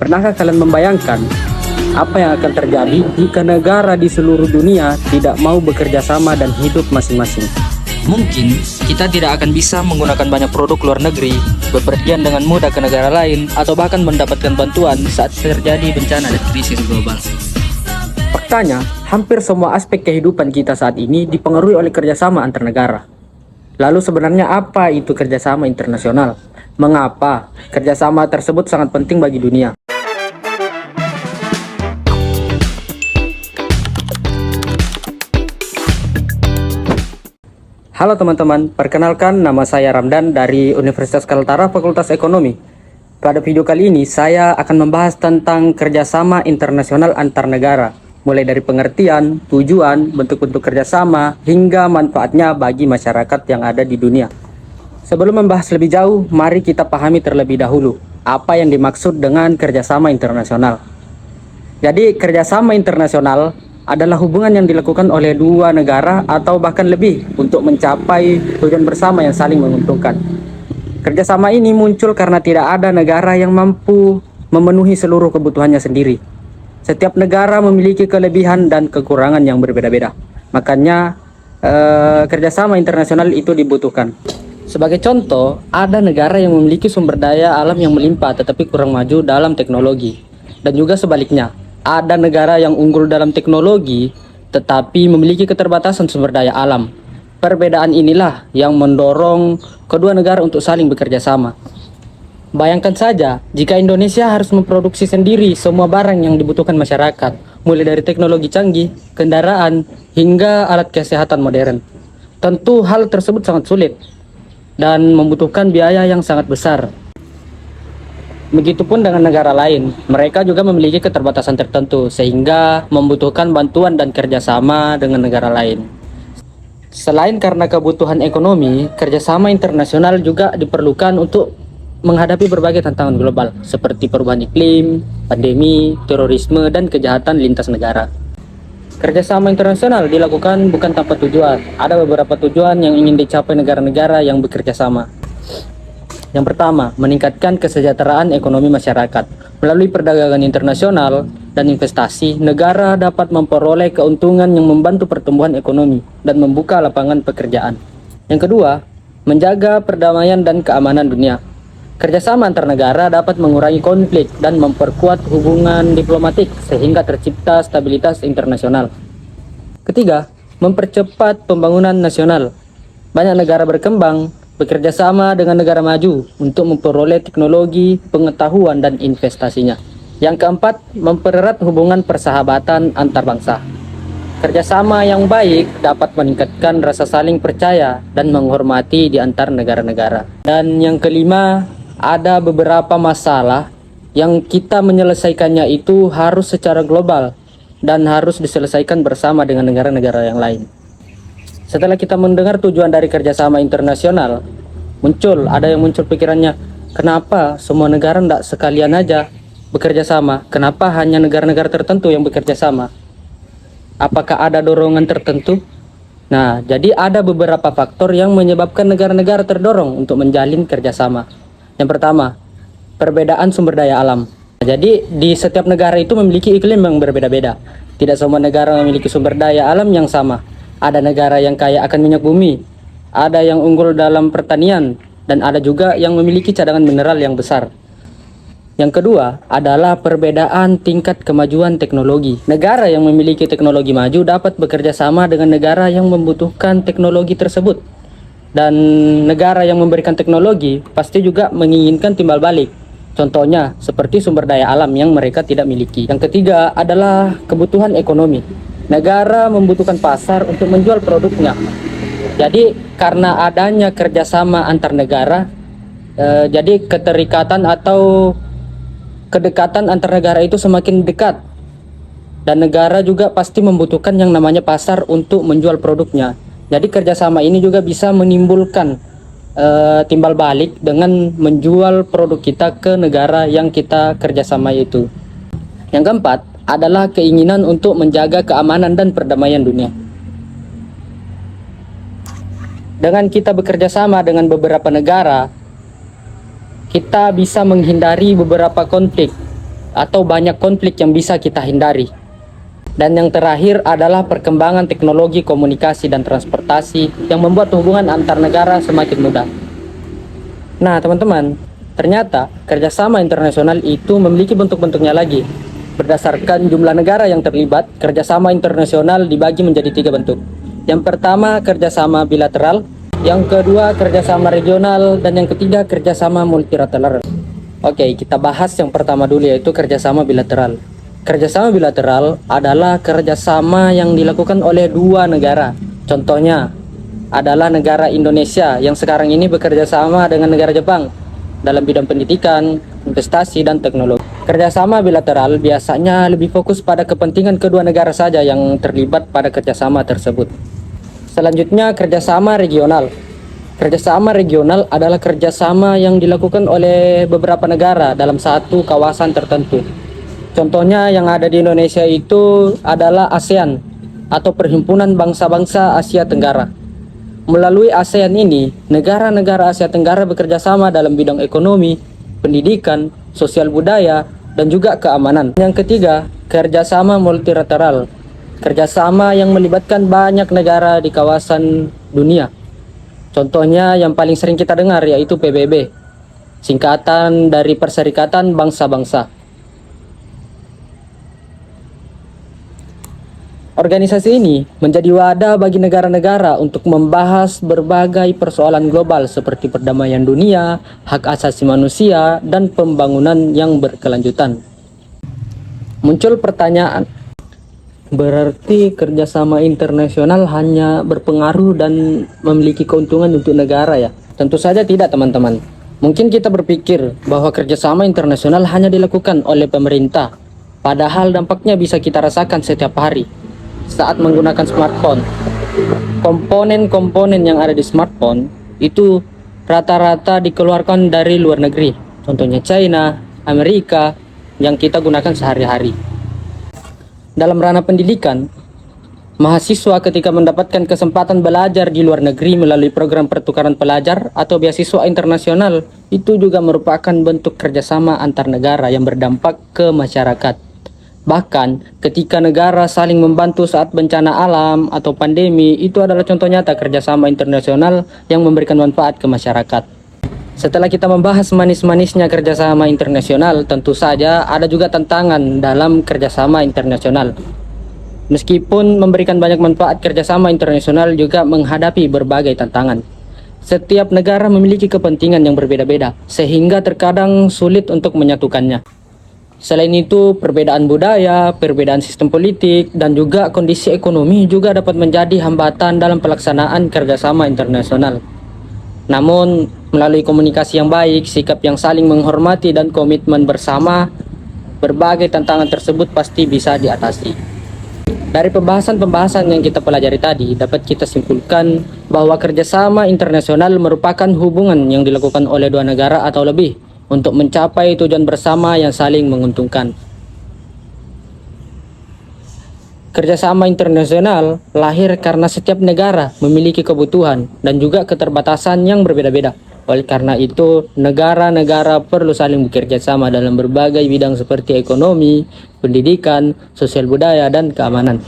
Pernahkah kalian membayangkan apa yang akan terjadi jika negara di seluruh dunia tidak mau bekerja sama dan hidup masing-masing? Mungkin kita tidak akan bisa menggunakan banyak produk luar negeri, bepergian dengan mudah ke negara lain, atau bahkan mendapatkan bantuan saat terjadi bencana dan krisis global. Faktanya, hampir semua aspek kehidupan kita saat ini dipengaruhi oleh kerjasama antar negara. Lalu sebenarnya apa itu kerjasama internasional? Mengapa kerjasama tersebut sangat penting bagi dunia? Halo teman-teman, perkenalkan nama saya Ramdan dari Universitas Kaltara Fakultas Ekonomi. Pada video kali ini saya akan membahas tentang kerjasama internasional antar negara, mulai dari pengertian, tujuan, bentuk-bentuk kerjasama, hingga manfaatnya bagi masyarakat yang ada di dunia. Sebelum membahas lebih jauh, mari kita pahami terlebih dahulu apa yang dimaksud dengan kerjasama internasional. Jadi kerjasama internasional adalah hubungan yang dilakukan oleh dua negara atau bahkan lebih untuk mencapai tujuan bersama yang saling menguntungkan. Kerjasama ini muncul karena tidak ada negara yang mampu memenuhi seluruh kebutuhannya sendiri. Setiap negara memiliki kelebihan dan kekurangan yang berbeda-beda. Makanya kerjasama internasional itu dibutuhkan. Sebagai contoh, ada negara yang memiliki sumber daya alam yang melimpah tetapi kurang maju dalam teknologi. Dan juga sebaliknya, ada negara yang unggul dalam teknologi tetapi memiliki keterbatasan sumber daya alam. Perbedaan inilah yang mendorong kedua negara untuk saling bekerja sama. Bayangkan saja jika Indonesia harus memproduksi sendiri semua barang yang dibutuhkan masyarakat, mulai dari teknologi canggih, kendaraan, hingga alat kesehatan modern. Tentu hal tersebut sangat sulit dan membutuhkan biaya yang sangat besar. Begitupun dengan negara lain, mereka juga memiliki keterbatasan tertentu sehingga membutuhkan bantuan dan kerjasama dengan negara lain. Selain karena kebutuhan ekonomi, kerjasama internasional juga diperlukan untuk menghadapi berbagai tantangan global seperti perubahan iklim, pandemi, terorisme, dan kejahatan lintas negara. Kerjasama internasional dilakukan bukan tanpa tujuan. Ada beberapa tujuan yang ingin dicapai negara-negara yang bekerja sama. Yang pertama, meningkatkan kesejahteraan ekonomi masyarakat. Melalui perdagangan internasional dan investasi, negara dapat memperoleh keuntungan yang membantu pertumbuhan ekonomi dan membuka lapangan pekerjaan. Yang kedua, menjaga perdamaian dan keamanan dunia. Kerjasama antar negara dapat mengurangi konflik dan memperkuat hubungan diplomatik sehingga tercipta stabilitas internasional. Ketiga, mempercepat pembangunan nasional. Banyak negara berkembang bekerja sama dengan negara maju untuk memperoleh teknologi, pengetahuan, dan investasinya. Yang keempat, mempererat hubungan persahabatan antar bangsa. Kerjasama yang baik dapat meningkatkan rasa saling percaya dan menghormati di antar negara-negara. Dan yang kelima, ada beberapa masalah yang kita menyelesaikannya itu harus secara global dan harus diselesaikan bersama dengan negara-negara yang lain. Setelah kita mendengar tujuan dari kerjasama internasional, ada yang muncul pikirannya, kenapa semua negara tidak sekalian aja bekerja sama? Kenapa hanya negara-negara tertentu yang bekerja sama? Apakah ada dorongan tertentu? Nah, jadi ada beberapa faktor yang menyebabkan negara-negara terdorong untuk menjalin kerjasama. Yang pertama, perbedaan sumber daya alam. Jadi di setiap negara itu memiliki iklim yang berbeda-beda. Tidak semua negara memiliki sumber daya alam yang sama. Ada negara yang kaya akan minyak bumi, ada yang unggul dalam pertanian, dan ada juga yang memiliki cadangan mineral yang besar. Yang kedua adalah perbedaan tingkat kemajuan teknologi. Negara yang memiliki teknologi maju dapat bekerja sama dengan negara yang membutuhkan teknologi tersebut. Dan negara yang memberikan teknologi pasti juga menginginkan timbal balik. Contohnya seperti sumber daya alam yang mereka tidak miliki. Yang ketiga adalah kebutuhan ekonomi. Negara membutuhkan pasar untuk menjual produknya. Jadi karena adanya kerjasama antar negara, jadi keterikatan atau kedekatan antar negara itu semakin dekat. Dan negara juga pasti membutuhkan yang namanya pasar untuk menjual produknya. Jadi kerjasama ini juga bisa menimbulkan timbal balik dengan menjual produk kita ke negara yang kita kerjasama itu. Yang keempat adalah keinginan untuk menjaga keamanan dan perdamaian dunia. Dengan kita bekerja sama dengan beberapa negara, kita bisa menghindari beberapa konflik atau banyak konflik yang bisa kita hindari. Dan yang terakhir adalah perkembangan teknologi komunikasi dan transportasi yang membuat hubungan antar negara semakin mudah. Nah teman-teman, ternyata kerjasama internasional itu memiliki bentuk-bentuknya lagi. Berdasarkan jumlah negara yang terlibat, kerjasama internasional dibagi menjadi 3 bentuk. Yang pertama, kerjasama bilateral. Yang kedua, kerjasama regional. Dan yang ketiga, kerjasama multilateral. Oke, kita bahas yang pertama dulu, yaitu kerjasama bilateral. Kerjasama bilateral adalah kerjasama yang dilakukan oleh 2 negara. Contohnya adalah negara Indonesia yang sekarang ini bekerja sama dengan negara Jepang dalam bidang pendidikan, investasi, dan teknologi. Kerjasama bilateral biasanya lebih fokus pada kepentingan kedua negara saja yang terlibat pada kerjasama tersebut. Selanjutnya, kerjasama regional. Kerjasama regional adalah kerjasama yang dilakukan oleh beberapa negara dalam satu kawasan tertentu. Contohnya yang ada di Indonesia itu adalah ASEAN atau Perhimpunan Bangsa-Bangsa Asia Tenggara. Melalui ASEAN ini, negara-negara Asia Tenggara bekerja sama dalam bidang ekonomi, pendidikan, sosial budaya, dan juga keamanan. Yang ketiga, kerjasama multilateral. Kerjasama yang melibatkan banyak negara di kawasan dunia. Contohnya yang paling sering kita dengar yaitu PBB, singkatan dari Perserikatan Bangsa-Bangsa. Organisasi ini menjadi wadah bagi negara-negara untuk membahas berbagai persoalan global seperti perdamaian dunia, hak asasi manusia, dan pembangunan yang berkelanjutan. Muncul pertanyaan, berarti kerjasama internasional hanya berpengaruh dan memiliki keuntungan untuk negara ya? Tentu saja tidak teman-teman. Mungkin kita berpikir bahwa kerjasama internasional hanya dilakukan oleh pemerintah, padahal dampaknya bisa kita rasakan setiap hari. Saat menggunakan smartphone, komponen-komponen yang ada di smartphone itu rata-rata dikeluarkan dari luar negeri. Contohnya China, Amerika, yang kita gunakan sehari-hari. Dalam ranah pendidikan, mahasiswa ketika mendapatkan kesempatan belajar di luar negeri melalui program pertukaran pelajar atau beasiswa internasional, itu juga merupakan bentuk kerjasama antar negara yang berdampak ke masyarakat. Bahkan ketika negara saling membantu saat bencana alam atau pandemi, itu adalah contoh nyata kerjasama internasional yang memberikan manfaat ke masyarakat. Setelah kita membahas manis-manisnya kerjasama internasional, tentu saja ada juga tantangan dalam kerjasama internasional. Meskipun memberikan banyak manfaat, kerjasama internasional juga menghadapi berbagai tantangan. Setiap negara memiliki kepentingan yang berbeda-beda, sehingga terkadang sulit untuk menyatukannya. Selain itu, perbedaan budaya, perbedaan sistem politik, dan juga kondisi ekonomi juga dapat menjadi hambatan dalam pelaksanaan kerjasama internasional. Namun, melalui komunikasi yang baik, sikap yang saling menghormati, dan komitmen bersama, berbagai tantangan tersebut pasti bisa diatasi. Dari pembahasan-pembahasan yang kita pelajari tadi, dapat kita simpulkan bahwa kerjasama internasional merupakan hubungan yang dilakukan oleh 2 negara atau lebih untuk mencapai tujuan bersama yang saling menguntungkan. Kerjasama internasional lahir karena setiap negara memiliki kebutuhan dan juga keterbatasan yang berbeda-beda. Oleh karena itu, negara-negara perlu saling bekerja sama dalam berbagai bidang seperti ekonomi, pendidikan, sosial budaya, dan keamanan.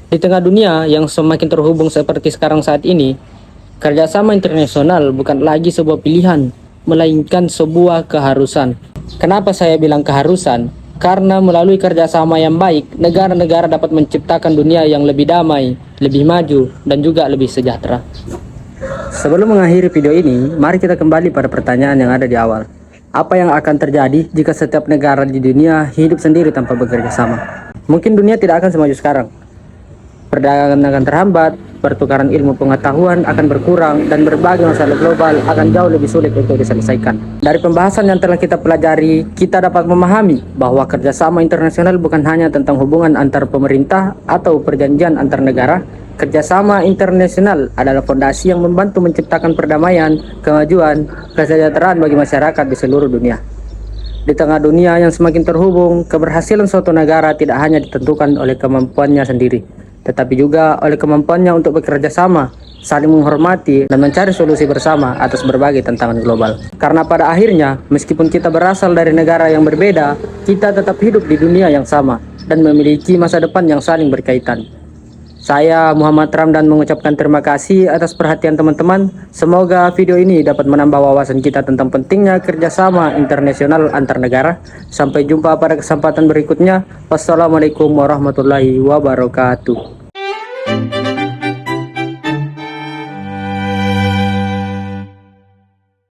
Di tengah dunia yang semakin terhubung seperti sekarang saat ini, kerjasama internasional bukan lagi sebuah pilihan, melainkan sebuah keharusan. Kenapa saya bilang keharusan? Karena melalui kerjasama yang baik, negara-negara dapat menciptakan dunia yang lebih damai, lebih maju, dan juga lebih sejahtera. Sebelum mengakhiri video ini, mari kita kembali pada pertanyaan yang ada di awal. Apa yang akan terjadi jika setiap negara di dunia hidup sendiri tanpa bekerja sama? Mungkin dunia tidak akan semaju sekarang. Perdagangan akan terhambat, pertukaran ilmu pengetahuan akan berkurang, dan berbagai masalah global akan jauh lebih sulit untuk diselesaikan. Dari pembahasan yang telah kita pelajari, kita dapat memahami bahwa kerjasama internasional bukan hanya tentang hubungan antar pemerintah atau perjanjian antar negara. Kerjasama internasional adalah fondasi yang membantu menciptakan perdamaian, kemajuan, kesejahteraan bagi masyarakat di seluruh dunia. Di tengah dunia yang semakin terhubung, keberhasilan suatu negara tidak hanya ditentukan oleh kemampuannya sendiri, tetapi juga oleh kemampuannya untuk bekerja sama saling menghormati, dan mencari solusi bersama atas berbagai tantangan global. Karena pada akhirnya, meskipun kita berasal dari negara yang berbeda, kita tetap hidup di dunia yang sama dan memiliki masa depan yang saling berkaitan. Saya Muhammad Ramdan mengucapkan terima kasih atas perhatian teman-teman. Semoga video ini dapat menambah wawasan kita tentang pentingnya kerjasama internasional antar negara. Sampai jumpa pada kesempatan berikutnya. Wassalamualaikum warahmatullahi wabarakatuh.